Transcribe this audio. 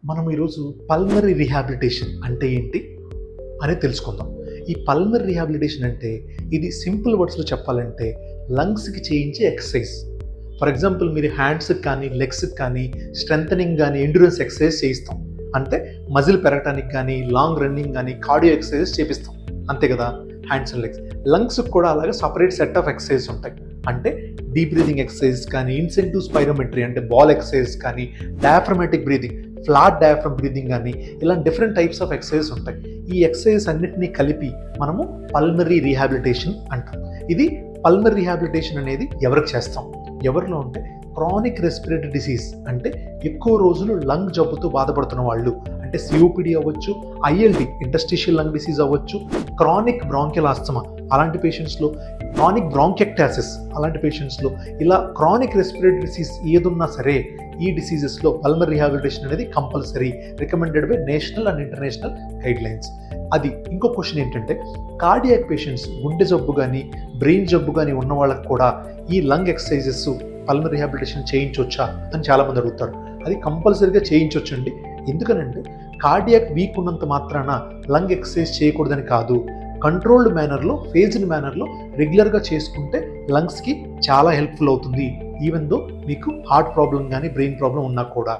మనం ఈరోజు pulmonary rehabilitation అంటే ఏంటి అని తెలుసుకుందాం. ఈ పల్మనరీ రీహాబిలిటేషన్ అంటే ఇది సింపుల్ వర్డ్స్లో చెప్పాలంటే లంగ్స్కి చేయించే ఎక్సర్సైజ్. ఫర్ ఎగ్జాంపుల్ మీరు హ్యాండ్స్కి కానీ లెగ్స్కి కానీ స్ట్రెంథనింగ్ కానీ ఎండ్యూరెన్స్ ఎక్సర్సైజ్ చేయిస్తాం. అంటే మజిల్ పెరగటానికి కానీ లాంగ్ రన్నింగ్ కానీ కార్డియో ఎక్సర్సైజ్ చేపిస్తాం, అంతే కదా. హ్యాండ్స్ అండ్ లెగ్స్, లంగ్స్కి కూడా అలాగే సపరేట్ సెట్ ఆఫ్ ఎక్సర్సైజ్ ఉంటాయి. అంటే డీప్ బ్రీదింగ్ ఎక్సర్సైజ్ కానీ, ఇన్సెంటివ్ స్పైరోమెట్రీ అంటే బాల్ ఎక్సర్సైజ్ కానీ, diaphragmatic breathing, flat diaphragm breathing కానీ, ఇలా డిఫరెంట్ టైప్స్ ఆఫ్ ఎక్సర్సైజ్ ఉంటాయి. ఈ ఎక్సర్సైజ్ అన్నిటినీ కలిపి మనము పల్మనరీ రీహాబిలిటేషన్ అంటాం. ఇది పల్మనరీ రీహాబిలిటేషన్ అనేది ఎవరికి చేస్తాం? ఎవరిలో ఉంటే క్రానిక్ రెస్పిరేటరీ డిసీజ్ అంటే ఎక్కువ రోజులు లంగ్ జబ్బుతో బాధపడుతున్న వాళ్ళు, అంటే సిఓపిడి అవ్వచ్చు, ఐఎల్డి ఇంటర్స్టిషియల్ లంగ్ డిసీజ్ అవ్వచ్చు, క్రానిక్ బ్రాంకియల్ ఆస్తమా అలాంటి పేషెంట్స్లో, క్రానిక్ బ్రాంకెక్టాసిస్ అలాంటి పేషెంట్స్లో, ఇలా క్రానిక్ రెస్పిరేటరీ డిసీజ్ ఏదున్నా సరే ఈ డిసీజెస్లో పల్మనరీ రీహాబిలిటేషన్ అనేది compulsory, recommended by national and international guide lines. అది ఇంకో క్వశ్చన్ ఏంటంటే, కార్డియాక్ పేషెంట్స్, గుండె జబ్బు కానీ బ్రెయిన్ జబ్బు కానీ ఉన్న వాళ్ళకి కూడా ఈ లంగ్ ఎక్సర్సైజెస్ పల్మనరీ రీహాబిలిటేషన్ చేయించవచ్చా అని చాలామంది అడుగుతారు. అది కంపల్సరీగా చేయించవచ్చండి. ఎందుకనంటే కార్డియాక్ వీక్ ఉన్నంత మాత్రాన లంగ్ ఎక్సర్సైజ్ చేయకూడదని కాదు, కంట్రోల్డ్ మేనర్లో, ఫేజ్డ్ మేనర్లో రెగ్యులర్గా చేసుకుంటే లంగ్స్కి చాలా హెల్ప్ఫుల్ అవుతుంది, ఈవెన్ దో మీకు హార్ట్ ప్రాబ్లం కానీ బ్రెయిన్ ప్రాబ్లం ఉన్నా కూడా.